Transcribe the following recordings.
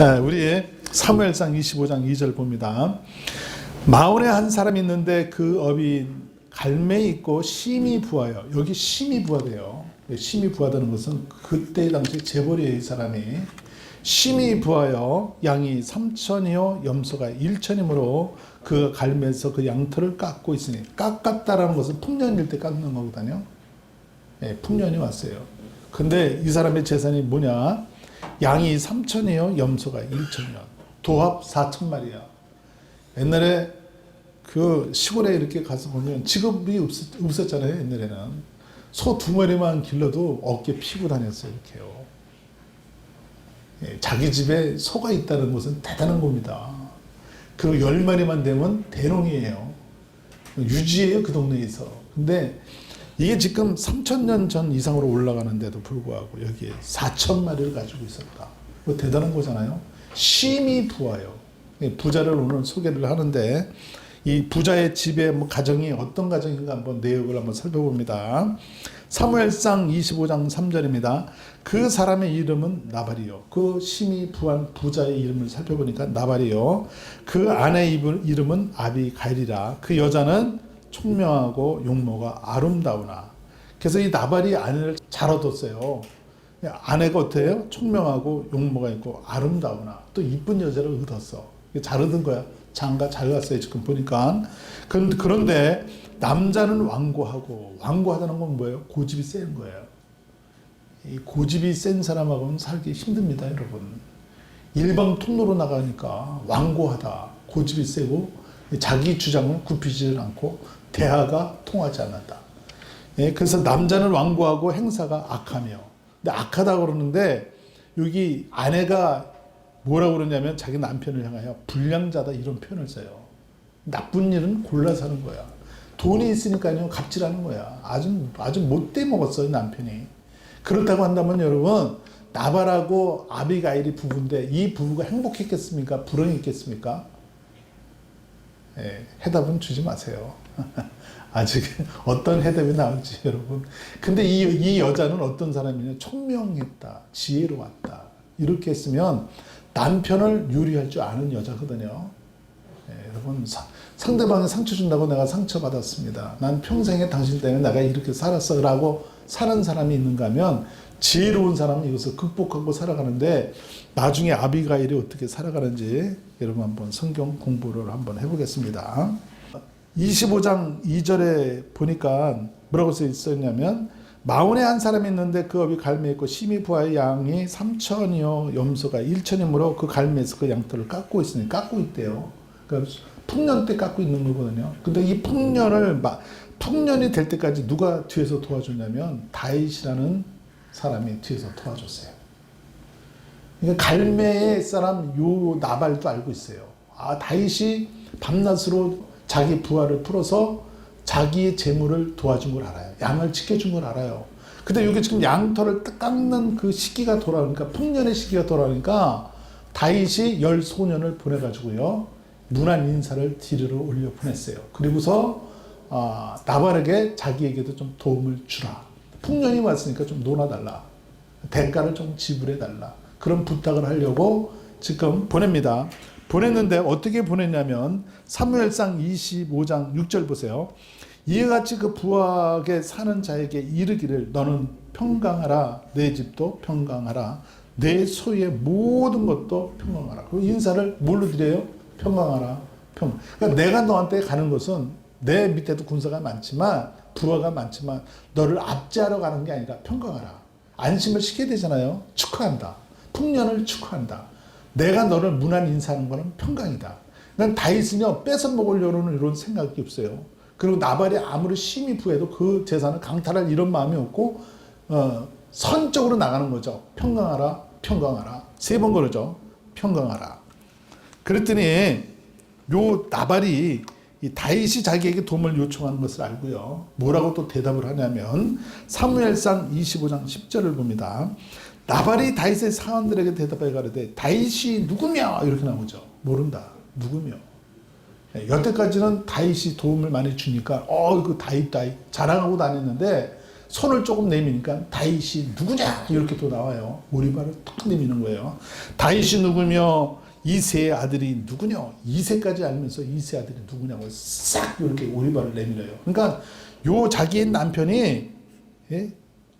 우리 사무엘상 25장 2절 봅니다. 마온에 한 사람이 있는데 그 업이 갈매에 있고 심히 부하여. 여기 심히 부하대요. 심히 부하다는 것은 그때 당시 재벌이에요. 이 사람이 심히 부하여 양이 3천이요 염소가 1천이므로 그 갈매에서 그 양털을 깎고 있으니, 깎았다라는 것은 풍년일 때 깎는 거거든요. 풍년이 왔어요. 근데 이 사람의 재산이 뭐냐? 양이 3천이요 염소가 1천이요 도합 4천 마리야. 옛날에 그 시골에 이렇게 가서 보면 직업이 없었잖아요. 옛날에는 소 2마리만 길러도 어깨 피고 다녔어요. 이렇게요. 자기 집에 소가 있다는 것은 대단한 겁니다. 그리고 10마리만 되면 대농이에요. 유지해요, 그 동네에서. 근데 이게 지금 3,000년 전 이상으로 올라가는데도 불구하고 여기에 4천 마리를 가지고 있었다. 이거 대단한 거잖아요. 심히 부하여. 부자를 오늘 소개를 하는데, 이 부자의 집의 가정이 어떤 가정인가 한번 내역을 한번 살펴봅니다. 사무엘상 25장 3절입니다. 그 사람의 이름은 나발이요. 그 심히 부한 부자의 이름을 살펴보니까 나발이요. 그 아내의 이름은 아비가일이라. 그 여자는 총명하고 용모가 아름다우나. 그래서 이 나발이 아내를 잘 얻었어요. 아내가 어때요? 총명하고 용모가 있고 아름다우나. 또 이쁜 여자를 얻었어. 잘 얻은 거야. 장가 잘 갔어요. 지금 보니까. 그런데 남자는 완고하고, 완고하다는 건 뭐예요? 고집이 센 거예요. 이 고집이 센 사람하고는 살기 힘듭니다, 여러분. 일방 통로로 나가니까 완고하다, 고집이 세고 자기 주장을 굽히지 않고 대화가 통하지 않는다. 그래서 남자는 완고하고 행사가 악하며. 근데 악하다고 그러는데 여기 아내가 뭐라고 그러냐면 자기 남편을 향하여 불량자다 이런 표현을 써요. 나쁜 일은 골라서 하는 거야. 돈이 있으니까요 갑질하는 거야. 아주 못돼 먹었어요, 남편이. 그렇다고 한다면 여러분, 나발하고 아비가일이 부부인데 이 부부가 행복했겠습니까? 불행했겠습니까? 해답은 주지 마세요. 아직 어떤 해답이 나올지 여러분. 근데 이 여자는 어떤 사람이냐? 총명했다, 지혜로웠다. 이렇게 했으면 남편을 유리할 줄 아는 여자거든요. 여러분, 상대방이 상처 준다고 내가 상처받았습니다. 난 평생에 당신 때문에 내가 이렇게 살았어 라고 사는 사람이 있는가 하면 지혜로운 사람은 이것을 극복하고 살아가는데, 나중에 아비가일이 어떻게 살아가는지 여러분 한번 성경 공부를 한번 해보겠습니다. 25장 2절에 보니까 뭐라고 써 있었냐면, 마온에 한 사람이 있는데 그 업이 갈매에 있고 심히 부하의 양이 3천이요 염소가 1천이므로 그 갈매에서 그 양털을 깎고 있으니, 깎고 있대요. 그러니까 풍년 때 깎고 있는 거거든요. 근데 이 풍년이 될 때까지 누가 뒤에서 도와줬냐면 다윗이라는 사람이 뒤에서 도와줬어요. 그러니까 갈매의 사람 요 나발도 알고 있어요. 다윗이 밤낮으로 자기 부하를 풀어서 자기의 재물을 도와준 걸 알아요. 양을 지켜준 걸 알아요. 근데 여기 지금 양털을 깎는 그 시기가 돌아오니까, 풍년의 시기가 돌아오니까 다윗이 10소년을 보내가지고요 문안 인사를 디르러 올려 보냈어요. 그리고서 나발에게 자기에게도 좀 도움을 주라. 풍년이 왔으니까 좀 놀아달라. 대가를 좀 지불해달라. 그런 부탁을 하려고 지금 보냅니다. 보냈는데 어떻게 보냈냐면 사무엘상 25장 6절 보세요. 이와 같이 그 부하게 사는 자에게 이르기를 너는 평강하라. 내 집도 평강하라. 내 소유의 모든 것도 평강하라. 그 인사를 뭘로 드려요? 평강하라. 그러니까 내가 너한테 가는 것은 내 밑에도 군사가 많지만, 부하가 많지만 너를 압제하러 가는 게 아니라 평강하라. 안심을 시켜야 되잖아요. 축하한다. 풍년을 축하한다. 내가 너를 문안 인사하는 것은 평강이다. 난 다윗은요 뺏어 먹으려는 이런 생각이 없어요. 그리고 나발이 아무리 심히 부해도 그 재산을 강탈할 이런 마음이 없고 선적으로 나가는 거죠. 평강하라, 평강하라. 3번 그러죠. 평강하라. 그랬더니 요 나발이 이 다윗이 자기에게 도움을 요청하는 것을 알고요. 뭐라고 또 대답을 하냐면 사무엘상 25장 10절을 봅니다. 나발이 다윗의 사원들에게 대답하여 가로되 다윗이 누구며? 이렇게 나오죠. 모른다. 누구며? 여태까지는 다윗이 도움을 많이 주니까 그 다윗 자랑하고 다녔는데 손을 조금 내미니까 다윗이 누구냐 이렇게 또 나와요. 오리발을 탁 내미는 거예요. 다윗이 누구며 이새의 아들이 누구냐, 이새까지 알면서 이새 아들이 누구냐고 싹 이렇게 오리발을 내밀어요. 그러니까 요 자기의 남편이, 예?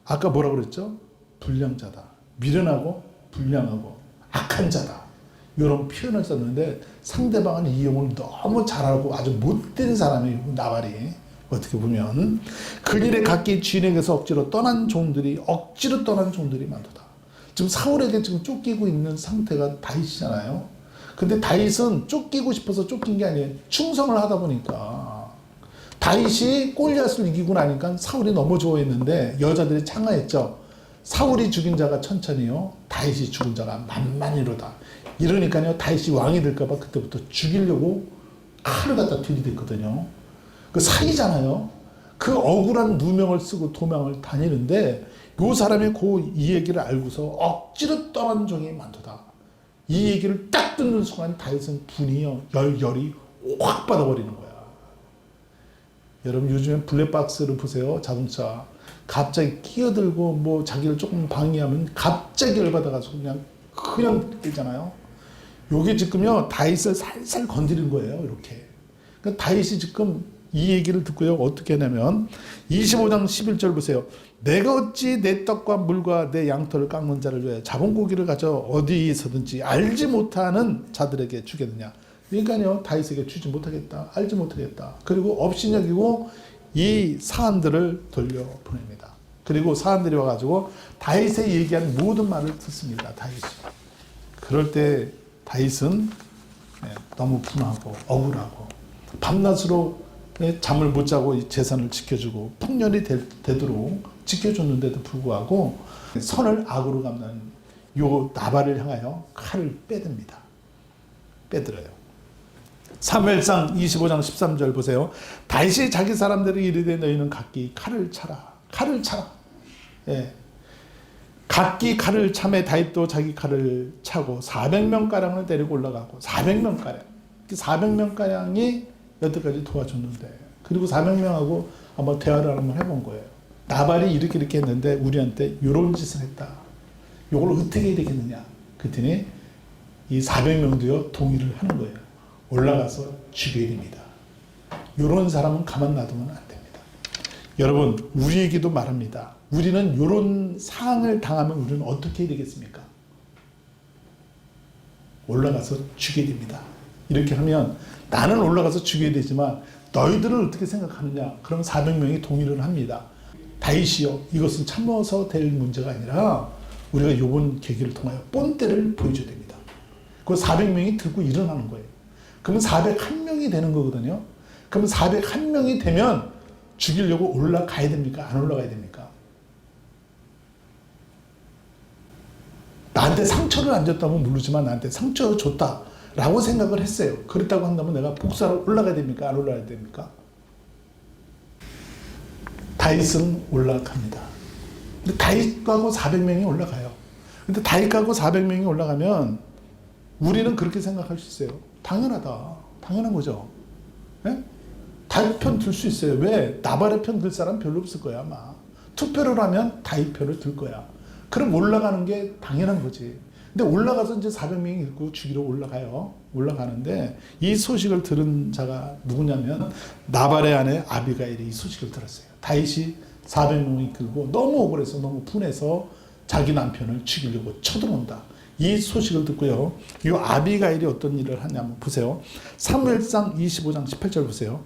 아까 뭐라 그랬죠? 불량자다, 미련하고 불량하고 악한 자다, 이런 표현을 썼는데 상대방은 이용을 너무 잘하고 아주 못된 사람이에요. 나발이. 어떻게 보면 그일에 각기 주인에게서 억지로 떠난 종들이 많도다. 지금 사울에게 지금 쫓기고 있는 상태가 다윗이잖아요. 근데 다윗은 쫓기고 싶어서 쫓긴 게 아니에요. 충성을 하다 보니까. 다윗이 골리앗을 이기고 나니까 사울이 너무 좋아했는데 여자들이 창하했죠. 사울이 죽인 자가 천천히요, 다윗이 죽은 자가 만만이로다. 이러니까요, 다윗이 왕이 될까봐 그때부터 죽이려고 칼을 갖다 들이댔거든요. 그 사기잖아요. 그 억울한 누명을 쓰고 도망을 다니는데 요 사람이 이 얘기를 알고서 억지로 떠난 종이 많도다. 이 얘기를 딱 듣는 순간 다윗은 분이요, 열이 확 받아버리는 거야. 여러분 요즘에 블랙박스를 보세요. 자동차 갑자기 끼어들고 뭐 자기를 조금 방해하면 갑자기 열받아가지고 그냥 뛰잖아요. 요게 지금요, 다윗을 살살 건드린 거예요. 이렇게. 그러니까 다윗이 지금 이 얘기를 듣고요, 어떻게 하냐면 25장 11절 보세요. 내가 어찌 내 떡과 물과 내 양털을 깎는 자를 위해 잡은 고기를 가져 어디에서든지 알지 못하는 자들에게 주겠느냐. 그러니까요, 다윗에게 주지 못하겠다, 알지 못하겠다. 그리고 업신여기고 이 사람들을 돌려보냅니다. 그리고 사람들이 와가지고 다윗의 얘기한 모든 말을 듣습니다. 다윗이. 그럴 때 다윗은 너무 분하고 억울하고 밤낮으로 잠을 못 자고 이 재산을 지켜주고 풍년이 되도록 지켜줬는데도 불구하고 선을 악으로 갚는 요 나발을 향하여 칼을 빼들어요. 사무엘상 25장 13절 보세요. 다윗이 자기 사람들에게 이르되 너희는 각기 칼을 차라. 예. 각기 칼을 차매 다윗도 자기 칼을 차고 400명가량을 데리고 올라가고 400명가량이 여태까지 도와줬는데, 그리고 400명하고 한번 대화를 한번 해본 거예요. 나발이 이렇게 했는데 우리한테 이런 짓을 했다. 이걸 어떻게 해야 되겠느냐. 그랬더니 이 400명도요 동의를 하는 거예요. 올라가서 죽여야 됩니다. 이런 사람은 가만 놔두면 안 됩니다. 여러분 우리에게도 말합니다. 우리는 이런 상황을 당하면 우리는 어떻게 해야 되겠습니까? 올라가서 죽여야 됩니다. 이렇게 하면 나는 올라가서 죽여야 되지만 너희들은 어떻게 생각하느냐? 그럼 400명이 동의를 합니다. 다윗이요, 이것은 참아서 될 문제가 아니라 우리가 이번 계기를 통하여 본때를 보여줘야 됩니다. 그 400명이 들고 일어나는 거예요. 그러면 401명이 되는 거거든요. 그럼 401명이 되면 죽이려고 올라가야 됩니까? 안 올라가야 됩니까? 나한테 상처를 안 줬다면 모르지만 나한테 상처를 줬다라고 생각을 했어요. 그렇다고 한다면 내가 복수하러 올라가야 됩니까? 안 올라가야 됩니까? 다윗은 올라갑니다. 근데 다윗하고 400명이 올라가요. 근데 다윗하고 400명이 올라가면 우리는 그렇게 생각할 수 있어요. 당연하다. 당연한 거죠. 네? 다윗 편 들 수 있어요. 왜? 나발의 편 들 사람 별로 없을 거야 아마. 투표를 하면 다윗 편을 들 거야. 그럼 올라가는 게 당연한 거지. 근데 올라가서 이제 400명이 있고 죽이러 올라가요. 올라가는데 이 소식을 들은 자가 누구냐면 나발의 아내 아비가일이 이 소식을 들었어요. 다윗이 400명이 이끌고 너무 억울해서 너무 분해서 자기 남편을 죽이려고 쳐들어온다. 이 소식을 듣고요, 이 아비가일이 어떤 일을 하냐면 보세요. 사무엘상 25장 18절 보세요.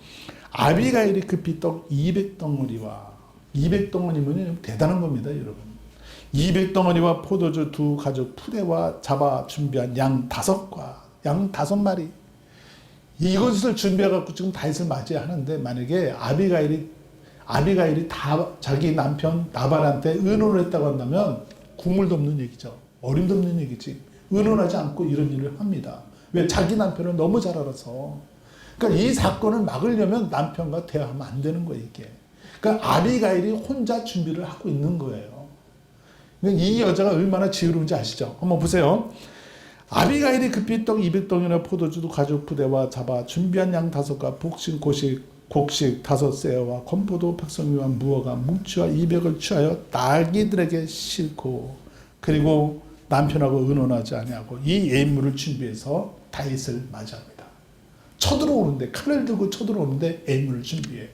아비가일이 급히 떡 200덩어리와 200덩어리면 대단한 겁니다, 여러분. 200덩어리와 포도주 2 가죽 푸대와 잡아 준비한 양 5마리 이것을 준비해갖고 지금 다윗을 맞이하는데, 만약에 아비가일이 다 자기 남편 나발한테 의논을 했다고 한다면 국물도 없는 얘기죠. 어림도 없는 얘기지. 의논하지 않고 이런 일을 합니다. 왜? 자기 남편을 너무 잘 알아서. 그러니까 이 사건을 막으려면 남편과 대화하면 안 되는 거예요, 이게. 그러니까 아비가일이 혼자 준비를 하고 있는 거예요. 이 여자가 얼마나 지혜로운지 아시죠? 한번 보세요. 아비가일이 급히 떡 200덩이나 포도주도 가죽 푸대와 잡아 준비한 양 5가 복신 고식 곡식 5세와 건포도 백성미와 무화과 뭉치와 200을 취하여 나귀들에게 싣고 그리고 남편하고 의논하지 아니하고 이 예물을 준비해서 다윗을 맞이합니다. 쳐들어오는데 칼을 들고 쳐들어오는데 예물을 준비해.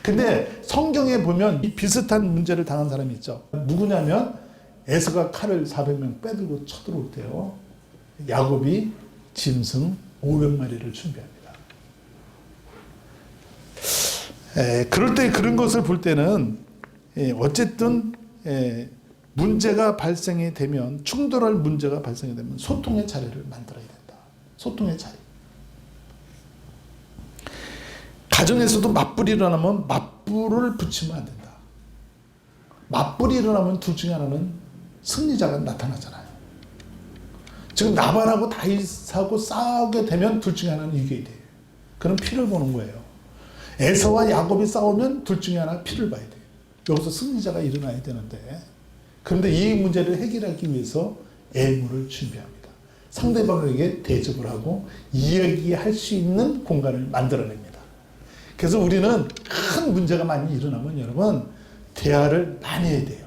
근데 성경에 보면 이 비슷한 문제를 당한 사람이 있죠. 누구냐면 에서가 칼을 400명 빼들고 쳐들어올 때요. 야곱이 짐승 500마리를 준비합니다. 그럴 때 그런 것을 볼 때는 어쨌든 문제가 발생이 되면 충돌할 문제가 발생이 되면 소통의 자리를 만들어야 된다. 소통의 자리. 가정에서도 맞불이 일어나면 맞불을 붙이면 안 된다. 맞불이 일어나면 둘 중에 하나는 승리자가 나타나잖아요. 지금 나발하고 다윗하고 싸우게 되면 둘 중에 하나는 이겨야 돼요. 그럼 피를 보는 거예요. 에서와 야곱이 싸우면 둘 중에 하나 피를 봐야 돼요. 여기서 승리자가 일어나야 되는데 그런데 이 문제를 해결하기 위해서 예물을 준비합니다. 상대방에게 대접을 하고 이야기할 수 있는 공간을 만들어냅니다. 그래서 우리는 큰 문제가 많이 일어나면 여러분 대화를 많이 해야 돼요.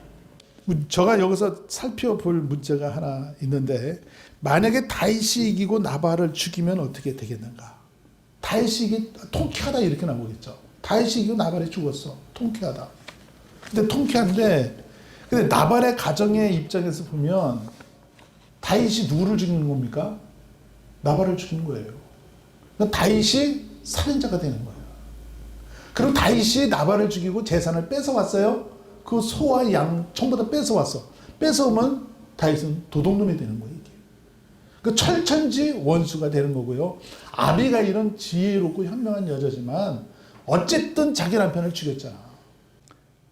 제가 여기서 살펴볼 문제가 하나 있는데 만약에 다윗이 이기고 나발을 죽이면 어떻게 되겠는가? 다윗이 통쾌하다 이렇게 나오겠죠. 다윗이 이기고 나발이 죽었어. 통쾌하다. 근데 통쾌한데 근데 나발의 가정의 입장에서 보면 다윗이 누구를 죽이는 겁니까? 나발을 죽이는 거예요. 그러니까 다윗이 살인자가 되는 거예요. 그리고 다윗이 나발을 죽이고 재산을 뺏어왔어요. 그 소와 양 전부 다 뺏어왔어. 뺏어오면 다윗은 도둑놈이 되는 거예요. 이게. 그 철천지 원수가 되는 거고요. 아비가일은 지혜롭고 현명한 여자지만 어쨌든 자기 남편을 죽였잖아.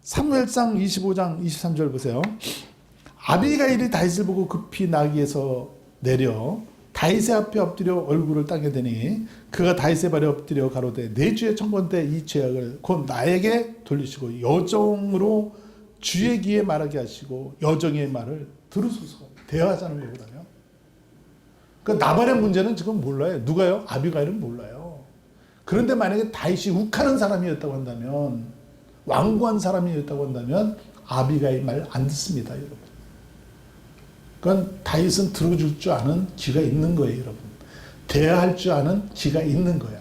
사무엘상 25장 23절 보세요. 아비가일이 다윗을 보고 급히 나귀에서 내려 다윗의 앞에 엎드려 얼굴을 땅에 대니 그가 다윗의 발에 엎드려 가로되 내 주의 청건대 이 죄악을 곧 나에게 돌리시고 여종으로 주의 귀에 말하게 하시고 여종의 말을 들으소서. 대화하자는 거거든요. 그러니까 나발의 문제는 지금 몰라요. 누가요? 아비가일은 몰라요. 그런데 만약에 다윗이 욱하는 사람이었다고 한다면 완고한 사람이었다고 한다면 아비가일 말 안 듣습니다. 여러분. 그건 다윗은 들어줄 줄 아는 귀가 있는 거예요. 여러분. 대화할 줄 아는 귀가 있는 거야.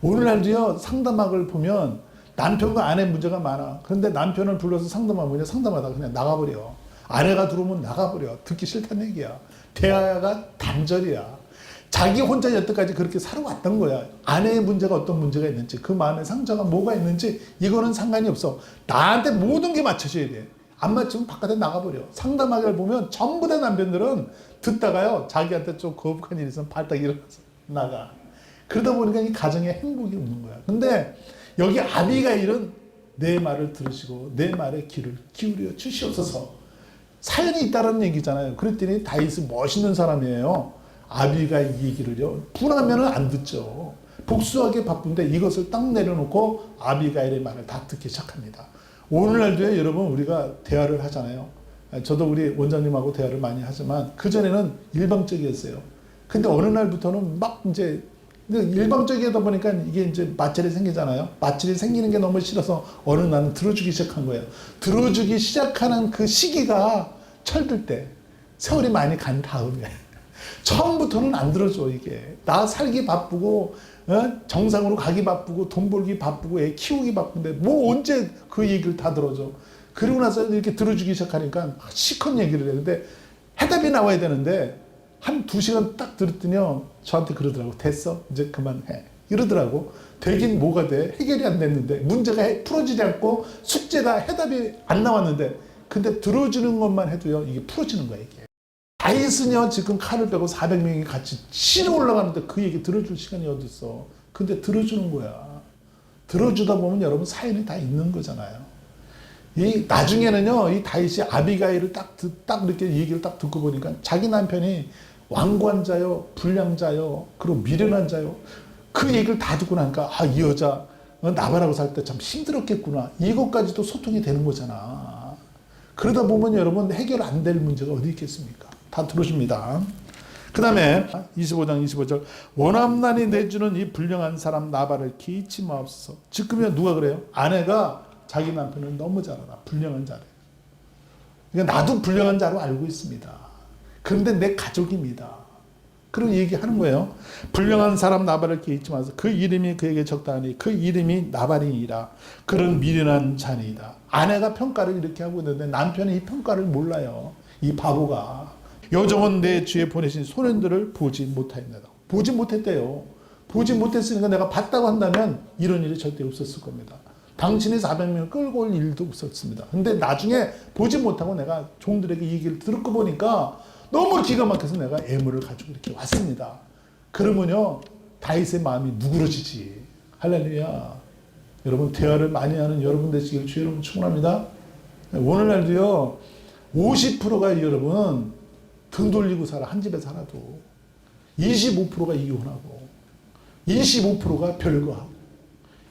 오늘날도요 상담학을 보면 남편과 아내 문제가 많아. 그런데 남편을 불러서 상담하면 상담하다 그냥 나가버려. 아내가 들어오면 나가버려. 듣기 싫다는 얘기야. 대화가 단절이야. 자기 혼자 여태까지 그렇게 살아왔던 거야. 아내의 문제가 어떤 문제가 있는지 그 마음의 상처가 뭐가 있는지 이거는 상관이 없어. 나한테 모든 게 맞춰져야 돼. 안 맞추면 바깥에 나가버려. 상담학을 보면 전부 다 남편들은 듣다가요 자기한테 좀 거북한 일이 있으면 발딱 일어나서 나가. 그러다 보니까 이 가정에 행복이 없는 거야. 근데 여기 아비가일은 내 말을 들으시고 내 말에 귀를 기울여 주시옵소서. 사연이 있다는 얘기잖아요. 그랬더니 다윗은 멋있는 사람이에요. 아비가일 얘기를요 분하면 안 듣죠. 복수하기 바쁜데 이것을 딱 내려놓고 아비가일의 말을 다 듣기 시작합니다. 오늘날도요 여러분 우리가 대화를 하잖아요. 저도 우리 원장님하고 대화를 많이 하지만 그전에는 일방적이었어요. 근데 어느 날부터는 막 이제 일방적이다 보니까 이게 이제 마찰이 생기잖아요. 마찰이 생기는 게 너무 싫어서 어느 날은 들어주기 시작한 거예요. 들어주기 시작하는 그 시기가 철들 때 세월이 많이 간 다음에 처음부터는 안 들어줘. 이게 나 살기 바쁘고 정상으로 가기 바쁘고 돈 벌기 바쁘고 애 키우기 바쁜데 뭐 언제 그 얘기를 다 들어줘. 그리고 나서 이렇게 들어주기 시작하니까 시컷 얘기를 해. 근데 해답이 나와야 되는데 한 2시간 딱 들었더니요 저한테 그러더라고. 됐어 이제 그만해 이러더라고. 되긴 뭐가 돼. 해결이 안 됐는데 문제가 풀어지지 않고 숙제가 해답이 안 나왔는데 근데 들어주는 것만 해도요 이게 풀어지는 거야. 이게 다윗은요 지금 칼을 빼고 400명이 같이 치러 올라가는데 그 얘기 들어줄 시간이 어디 있어. 근데 들어주는 거야. 들어주다 보면 여러분 사연이 다 있는 거잖아요. 이 나중에는요 이 다윗이 아비가일을 딱 이렇게 얘기를 딱 듣고 보니까 자기 남편이 완고한 자요 불량자요 그리고 미련한 자요 그 얘기를 다 듣고 나니까 아 이 여자 나발하고 살 때 참 힘들었겠구나. 이것까지도 소통이 되는 거잖아. 그러다 보면 여러분 해결 안 될 문제가 어디 있겠습니까? 다 들어줍니다. 그 다음에 25장 25절 원함난이 내주는 이 불량한 사람 나발을 기치 마옵소서. 지금요 누가 그래요? 아내가 자기 남편을 너무 잘 알아. 불량한 자래. 그러니까 나도 불량한 자로 알고 있습니다. 그런데 내 가족입니다. 그런 얘기하는 거예요. 불량한 사람 나발을 기치 마옵소서. 그 이름이 그에게 적당하니 그 이름이 나발이니라. 그런 미련한 자니이다. 아내가 평가를 이렇게 하고 있는데 남편이 이 평가를 몰라요. 이 바보가. 여종은 내 주에 보내신 소년들을 보지 못하였나이다. 보지 못했대요. 보지 못했으니까 내가 봤다고 한다면 이런 일이 절대 없었을 겁니다. 당신이 400명을 끌고 올 일도 없었습니다. 근데 나중에 보지 못하고 내가 종들에게 이 얘기를 듣고 보니까 너무 기가 막혀서 내가 애물을 가지고 이렇게 왔습니다. 그러면요 다윗의 마음이 누그러지지. 할렐루야. 여러분 대화를 많이 하는 여러분 되시길 주의 이름으로 축원합니다. 오늘날도요 50%가 여러분 등 돌리고 살아. 한 집에 살아도 25%가 이혼하고 25%가 별거하고.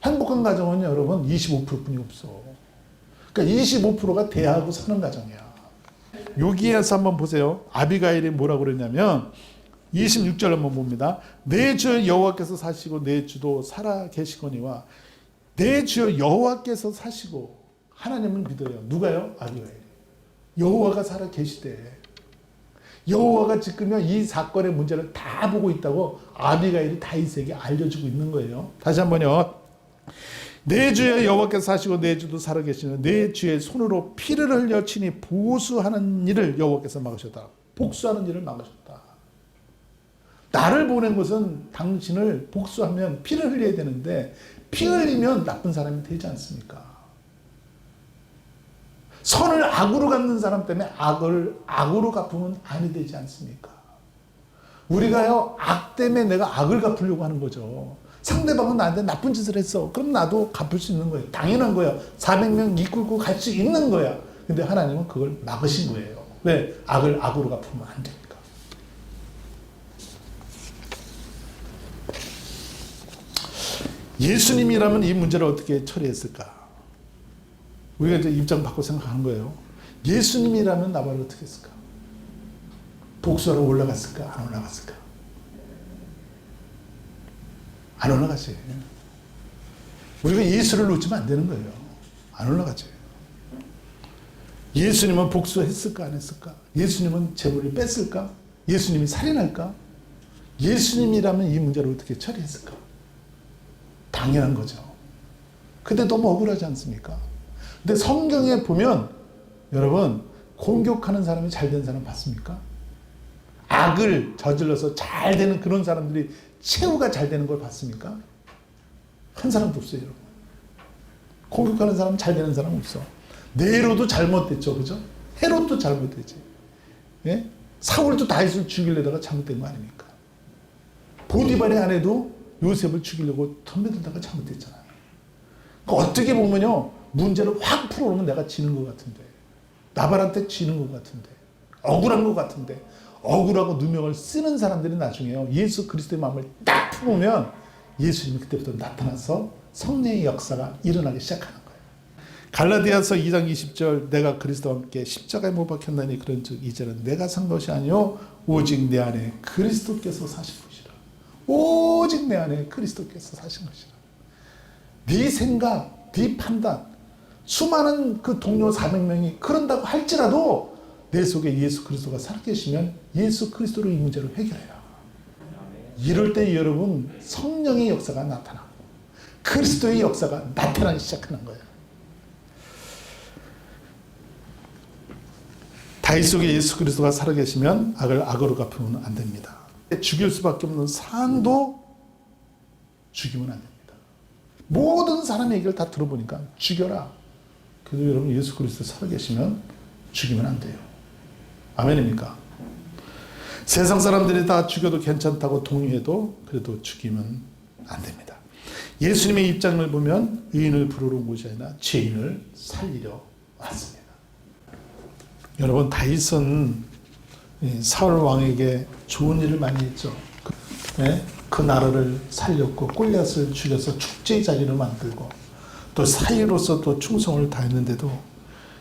행복한 가정은 여러분 25%뿐이 없어. 그러니까 25%가 대하고 사는 가정이야. 여기에서 한번 보세요. 아비가일이 뭐라고 그랬냐면 26절 한번 봅니다. 내 주 여호와께서 사시고 내 주도 살아 계시거니와. 내 주 여호와께서 사시고. 하나님을 믿어요. 누가요? 아비가일이. 여호와가 살아 계시대. 여호와가 지금 이 사건의 문제를 다 보고 있다고 아비가일이 다윗에게 알려주고 있는 거예요. 다시 한번요. 내 주의 여호와께서 사시고 내 주도 살아계시는 내 주의 손으로 피를 흘려 친히 보수하는 일을 여호와께서 막으셨다. 복수하는 일을 막으셨다. 나를 보낸 것은 당신을 복수하면 피를 흘려야 되는데 피 흘리면 나쁜 사람이 되지 않습니까? 선을 악으로 갚는 사람 때문에 악을 악으로 갚으면 아니 되지 않습니까? 우리가요 악 때문에 내가 악을 갚으려고 하는 거죠. 상대방은 나한테 나쁜 짓을 했어. 그럼 나도 갚을 수 있는 거예요. 당연한 거예요. 400명 이끌고 갈 수 있는 거야. 근데 하나님은 그걸 막으신 거예요. 왜? 악을 악으로 갚으면 안 되니까. 예수님이라면 이 문제를 어떻게 처리했을까? 우리가 이제 입장 바꿔 생각하는 거예요. 예수님이라면 나발을 어떻게 했을까? 복수하러 올라갔을까? 안 올라갔을까? 안 올라가지. 우리가 예수를 놓치면 안 되는 거예요. 안 올라가지. 예수님은 복수했을까? 안 했을까? 예수님은 재물을 뺐을까? 예수님이 살인할까? 예수님이라면 이 문제를 어떻게 처리했을까? 당연한 거죠. 근데 너무 억울하지 않습니까? 근데 성경에 보면 여러분 공격하는 사람이 잘 된 사람 봤습니까? 악을 저질러서 잘 되는 그런 사람들이 최후가 잘 되는 걸 봤습니까? 한 사람도 없어요, 여러분. 공격하는 사람 잘 되는 사람 없어. 네로도 잘못됐죠, 그죠? 헤롯도 잘못됐지. 예? 사울도 다윗을 죽이려다가 잘못된 거 아닙니까? 보디발의 아내도 요셉을 죽이려고 덤벼들다가 잘못됐잖아요. 그러니까 어떻게 보면요, 문제를 확 풀어놓으면 내가 지는 것 같은데, 나발한테 지는 것 같은데, 억울한 것 같은데, 억울하고 누명을 쓰는 사람들이 나중에요 예수 그리스도의 마음을 딱 품으면 예수님이 그때부터 나타나서 성령의 역사가 일어나기 시작하는 거예요. 갈라디아서 2장 20절 내가 그리스도와 함께 십자가에 못 박혔나니 그런즉 이제는 내가 산 것이 아니요 오직 내 안에 그리스도께서 사신 것이라. 오직 내 안에 그리스도께서 사신 것이라. 네 생각, 네 판단, 수많은 그 동료 400명이 그런다고 할지라도 내 속에 예수 그리스도가 살아계시면 예수 그리스도로 이 문제를 해결해라. 이럴 때 여러분 성령의 역사가 나타나고 그리스도의 역사가 나타나기 시작하는 거예요. 다윗 속에 예수 그리스도가 살아계시면 악을 악으로 갚으면 안 됩니다. 죽일 수밖에 없는 사람도 죽이면 안 됩니다. 모든 사람의 얘기를 다 들어보니까 죽여라. 그래도 여러분 예수 그리스도 살아계시면 죽이면 안 돼요. 아멘입니까? 세상 사람들이 다 죽여도 괜찮다고 동의해도 그래도 죽이면 안 됩니다. 예수님의 입장을 보면 의인을 부르러 온 것이 아니라 죄인을 살리려 왔습니다. 여러분 다윗은 사울 왕에게 좋은 일을 많이 했죠. 그 나라를 살렸고 골리앗을 죽여서 축제의 자리를 만들고 또 사이로서 또 충성을 다했는데도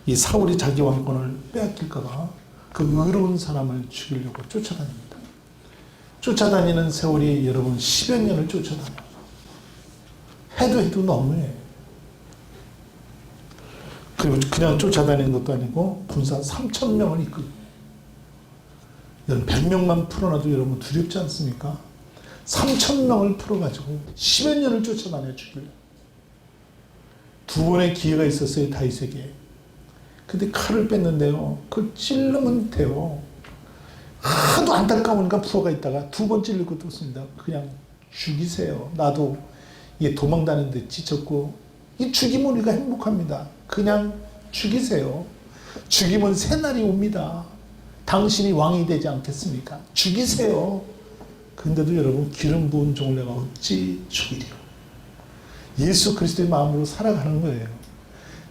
이 사울이 자기 왕권을 빼앗길까 봐 그 의로운 사람을 죽이려고 쫓아다닙니다. 쫓아다니는 세월이 여러분 10여 년을 쫓아다녀요. 해도 너무해. 그리고 그냥 쫓아다니는 것도 아니고 군사 3,000명을 이끌고, 여러분 100명만 풀어놔도 여러분 두렵지 않습니까? 3,000명을 풀어가지고 10여 년을 쫓아다녀 죽이려. 두 번의 기회가 있었어요, 다윗에게. 근데 칼을 뺐는데요, 그걸 찔르면 돼요. 하도 안타까우니까 부하가 있다가 두 번 찔릴 것도 없습니다. 그냥 죽이세요. 나도 이게 도망다니는데 지쳤고, 이 죽이면 우리가 행복합니다. 그냥 죽이세요. 죽이면 새날이 옵니다. 당신이 왕이 되지 않겠습니까? 죽이세요. 근데도 여러분, 기름 부은 종을 내가 어찌 죽이리요. 예수 그리스도의 마음으로 살아가는 거예요.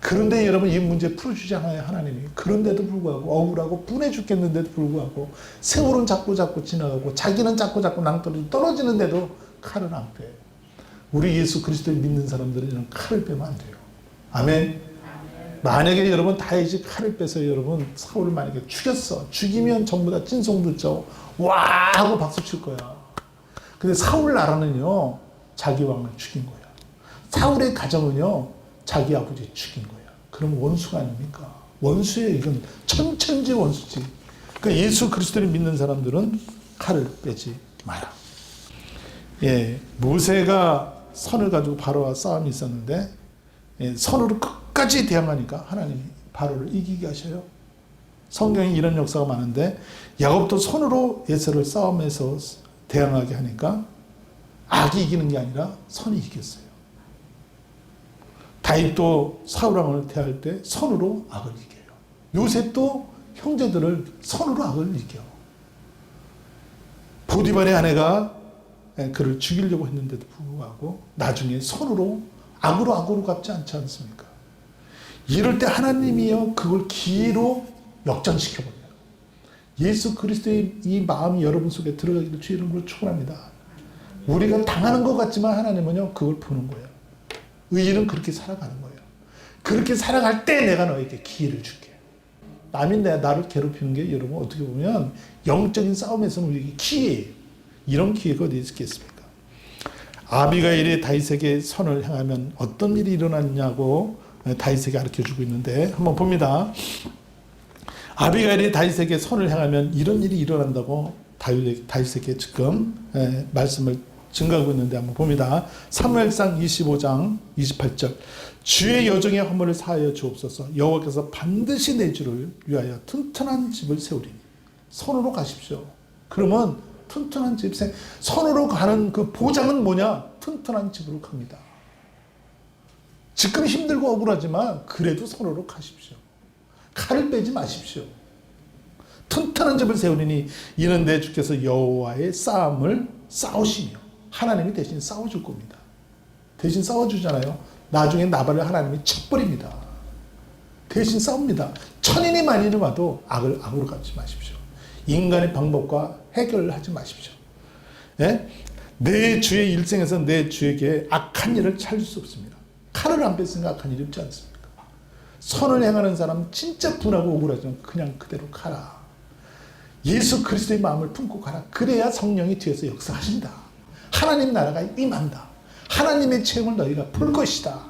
그런데 여러분, 이 문제 풀어주지 않아요, 하나님이. 그런데도 불구하고, 억울하고 분해 죽겠는데도 불구하고, 세월은 자꾸 지나가고, 자기는 자꾸 낭떠러지 떨어지는데도 칼을 안 빼요. 우리 예수 그리스도를 믿는 사람들은 이런 칼을 빼면 안 돼요. 아멘. 만약에 여러분 다윗이 칼을 빼서 여러분 사울을 만약에 죽였어. 죽이면 전부 다 찐송 듣죠. 와 하고 박수 칠 거야. 근데 사울 나라는요, 자기 왕을 죽인 거야. 사울의 가정은요, 자기 아버지 죽인 거야. 그럼 원수가 아닙니까? 원수예요. 이건 천천지 원수지. 그러니까 예수 그리스도를 믿는 사람들은 칼을 빼지 마라. 예, 모세가 선을 가지고 바로와 싸움이 있었는데, 예, 선으로 끝까지 대항하니까 하나님이 바로를 이기게 하셔요. 성경에 이런 역사가 많은데, 야곱도 손으로 에서를 싸움에서 대항하게 하니까 악이 이기는 게 아니라 선이 이겼어요. 다윗도 사울왕을 대할 때 선으로 악을 이겨요. 요셉도 형제들을 선으로 악을 이겨. 보디발의 아내가 그를 죽이려고 했는데도 불구하고 나중에 선으로 악으로 갚지 않지 않습니까? 이럴 때 하나님이요, 그걸 기회로 역전시켜버려요. 예수 그리스도의 이 마음이 여러분 속에 들어가기를 주의 이름으로 축원합니다. 우리가 당하는 것 같지만 하나님은요, 그걸 보는 거예요. 의인은 그렇게 살아가는 거예요. 그렇게 살아갈 때 내가 너에게 기회를 줄게. 남이 나를 괴롭히는 게 여러분 어떻게 보면 영적인 싸움에서는 우리에게 기회예요. 이런 기회가 어디 있겠습니까? 아비가일이 다윗에게 선을 행하면 어떤 일이 일어났냐고 다윗에게 가르쳐주고 있는데, 한번 봅니다. 아비가일이 다윗에게 선을 행하면 이런 일이 일어난다고 다윗에게 지금 말씀을 증가하고 있는데, 한번 봅니다. 사무엘상 25장 28절. 주의 여정의 허물을 사하여 주옵소서. 여호와께서 반드시 내 주를 위하여 튼튼한 집을 세우리니. 선으로 가십시오. 그러면 튼튼한 집, 선으로 가는 그 보장은 뭐냐? 튼튼한 집으로 갑니다. 지금 힘들고 억울하지만 그래도 선으로 가십시오. 칼을 빼지 마십시오. 튼튼한 집을 세우리니 이는 내 주께서 여호와의 싸움을 싸우시며, 하나님이 대신 싸워줄 겁니다. 대신 싸워주잖아요. 나중에 나발을 하나님이 쳐버립니다. 대신 싸웁니다. 천인이 만인이 와도 악으로 갚지 마십시오. 인간의 방법과 해결을 하지 마십시오. 예? 내 주의 일생에서 내 주에게 악한 일을 찾을 수 없습니다. 칼을 안 뺐으니까 악한 일이 없지 않습니까? 선을 행하는 사람은 진짜 분하고 억울하지만 그냥 그대로 가라. 예수 그리스도의 마음을 품고 가라. 그래야 성령이 뒤에서 역사하신다. 하나님 나라가 임한다. 하나님의 체험을 너희가 볼 것이다.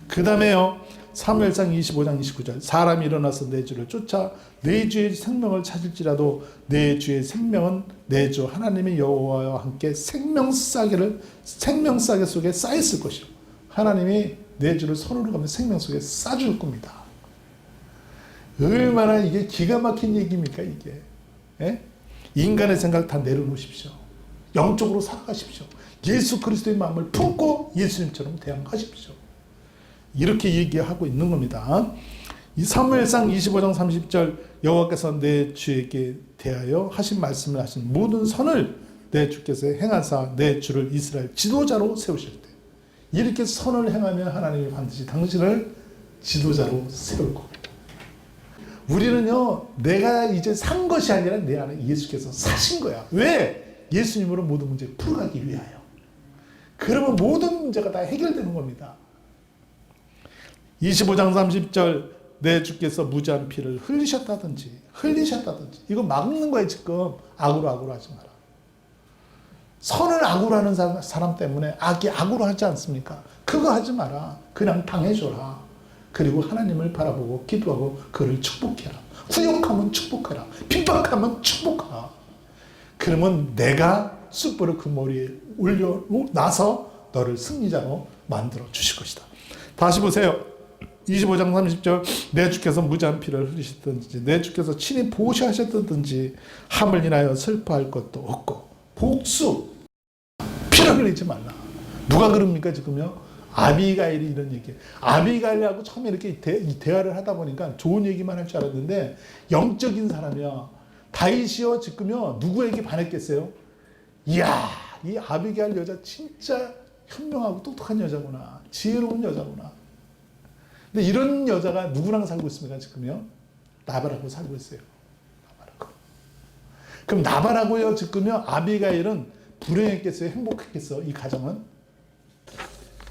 그 다음에요, 사무엘상 25장 29절. 사람이 일어나서 내 주를 쫓아 내 주의 생명을 찾을지라도 내 주의 생명은 내 주 하나님의 여호와와 함께 생명싸개 속에 쌓였을 것이요. 하나님이 내 주를 손으로 가면 생명 속에 싸줄 겁니다. 얼마나 이게 기가 막힌 얘기입니까, 이게. 예? 인간의 생각 다 내려놓으십시오. 영적으로 살아가십시오. 예수 그리스도의 마음을 품고 예수님처럼 대항하십시오. 이렇게 얘기하고 있는 겁니다. 이 사무엘상 25장 30절, 여호와께서 내 주에게 대하여 하신 말씀을 하신 모든 선을 내 주께서 행하사 내 주를 이스라엘 지도자로 세우실 때, 이렇게 선을 행하면 하나님이 반드시 당신을 지도자로 세울 겁니다. 우리는요, 내가 이제 산 것이 아니라 내 안에 예수께서 사신 거야. 왜? 예수님으로 모든 문제를 풀어가기 위하여. 그러면 모든 문제가 다 해결되는 겁니다. 25장 30절, 내 주께서 무지한 피를 흘리셨다든지 이거 막는 거예요. 지금 악으로 하지 마라. 선을 악으로 하는 사람 때문에 악이 악으로 하지 않습니까? 그거 하지 마라. 그냥 당해줘라. 그리고 하나님을 바라보고 기도하고 그를 축복해라. 후욕하면 축복하라. 핍박하면 축복하라. 그러면 내가 숯불을 그 머리에 올려놔서 너를 승리자로 만들어 주실 것이다. 다시 보세요. 25장 30절 내 주께서 무지한 피를 흘리셨든지 내 주께서 친히 보시하셨든지 함을 인하여 슬퍼할 것도 없고 복수 피를 흘리지 말라. 누가 그럽니까 지금요? 아비가일이 이런 얘기. 아비가일하고 처음에 이렇게 대화를 하다 보니까 좋은 얘기만 할 줄 알았는데 영적인 사람이야. 다윗이요 지금요 누구에게 반했겠어요? 이야 이 아비가일 여자 진짜 현명하고 똑똑한 여자구나. 지혜로운 여자구나. 근데 이런 여자가 누구랑 살고 있습니까 지금요? 나발하고 살고 있어요. 나발하고. 그럼 나발하고요 지금요 아비가일은 불행했겠어요? 행복했겠어? 이 가정은?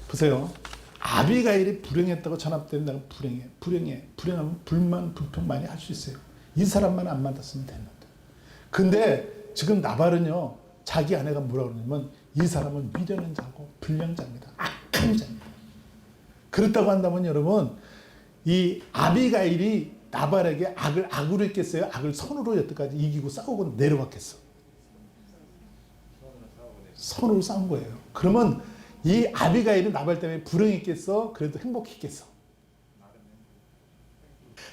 보세요. 아비가일이 불행했다고 전합되면 내가 불행하면 불만 불평 많이 할 수 있어요. 이 사람만 안 만났으면 됐는데. 근데 지금 나발은요 자기 아내가 뭐라 그러냐면 이 사람은 미련한 자고 불량자입니다. 악한 자입니다. 그렇다고 한다면 여러분 이 아비가일이 나발에게 악을 악으로 했겠어요? 악을 선으로 여태까지 이기고 싸우고 내려왔겠어? 선으로 싸운 거예요. 그러면 이 아비가일은 나발 때문에 불행했겠어? 그래도 행복했겠어?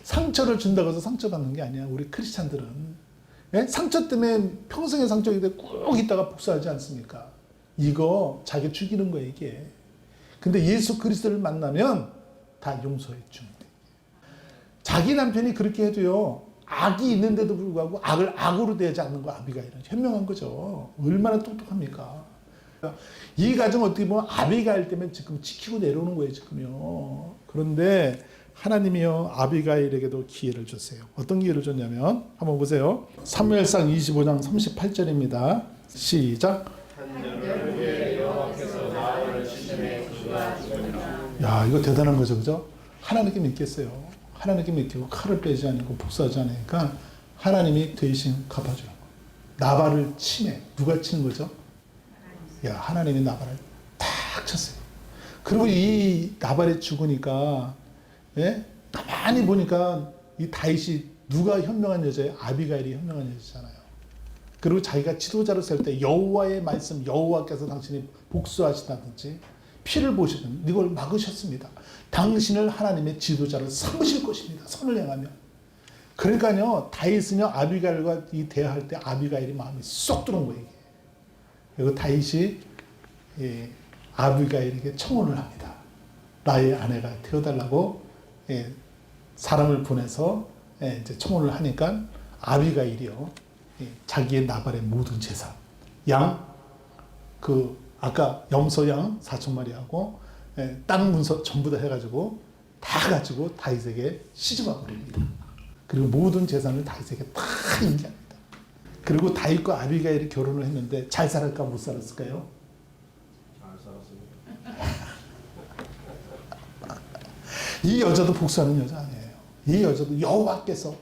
상처를 준다고 해서 상처받는 게 아니야. 우리 크리스찬들은 예? 상처 때문에 평생의 상처인데 꼭 있다가 복수하지 않습니까? 이거 자기 죽이는 거예요 이게. 근데 예수 그리스도를 만나면 다 용서해 주는 거예요. 자기 남편이 그렇게 해도요 악이 있는데도 불구하고 악을 악으로 대하지 않는 거 아비가일은 현명한 거죠. 얼마나 똑똑합니까? 이 가정 어떻게 보면 아비가일 때문에 지금 지키고 내려오는 거예요 지금요. 그런데 하나님이요 아비가일에게도 기회를 줬어요. 어떤 기회를 줬냐면 한번 보세요. 사무엘상 25장 38절입니다. 시작. 야 이거 대단한 거죠, 그죠? 하나님께 믿겠어요. 하나님께 믿고 칼을 빼지 않고 복수하지 않으니까 하나님이 대신 갚아줘요. 나발을 치네. 누가 치는 거죠? 야 하나님이 나발을 탁 쳤어요. 그리고 이 나발이 죽으니까 예? 가만히 보니까 이 다윗이 누가 현명한 여자예요? 아비가일이 현명한 여자잖아요. 그리고 자기가 지도자로 설 때 여호와의 말씀, 여호와께서 당신이 복수하시다든지 피를 보시든 이걸 막으셨습니다. 당신을 하나님의 지도자로 삼으실 것입니다. 선을 행하며. 그러니까요 다윗은요 아비가일과 이 대화할 때 아비가일이 마음이 쏙 들어온 거예요. 그리고 다윗이 아비가일에게 청혼을 합니다. 나의 아내가 되어달라고 사람을 보내서 이제 청혼을 하니까 아비가일이요 자기의 나발의 모든 재산 아까 염소 양 4,000마리하고 땅 문서 전부 다 해가지고 다 가지고 다윗에게 시집와 버립니다. 그리고 모든 재산을 다윗에게 다 인계합니다. 그리고 다윗과 아비가일이 결혼을 했는데 잘 살았을까 못 살았을까요? 잘 살았어요. 이 여자도 복수하는 여자 아니에요. 이 여자도 여호와께서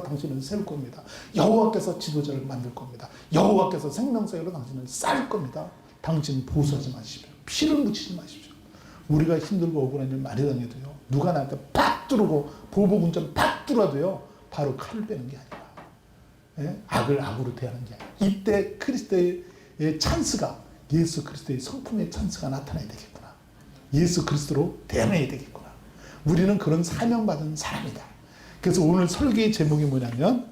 당신을 세울 겁니다. 여호와께서 지도자를 만들 겁니다. 여호와께서 생명사역으로 당신을 쌓을 겁니다. 당신 보수하지 마십시오. 피를 묻히지 마십시오. 우리가 힘들고 억울한 일 많이 당해도요. 누가 나한테 팍 뚫고 보복운전 팍 뚫어도요. 바로 칼을 빼는 게 아니라 악을 악으로 대하는 게 아니라 이때 그리스도의 찬스가 예수 그리스도의 성품의 찬스가 나타나야 되겠구나. 예수 그리스도로 대응해야 되겠구나. 우리는 그런 사명받은 사람이다. 그래서 오늘 설교의 제목이 뭐냐면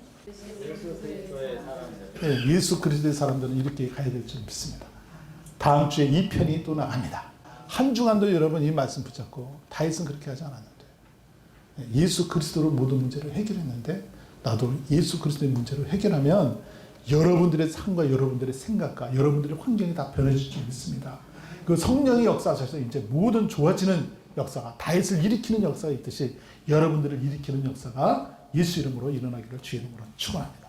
예수 그리스도의 사람들은 이렇게 가야 될 줄 믿습니다. 다음 주에 2편이 또 나갑니다. 한 주간도 여러분 이 말씀 붙잡고 다윗은 그렇게 하지 않았는데 예수 그리스도로 모든 문제를 해결했는데 나도 예수 그리스도의 문제를 해결하면 여러분들의 삶과 여러분들의 생각과 여러분들의 환경이 다 변해질 줄 믿습니다. 그 성령의 역사하셔서 이제 모든 좋아지는 역사가 다윗을 일으키는 역사가 있듯이 여러분들을 일으키는 역사가 예수 이름으로 일어나기를 주의 이름으로 축원합니다.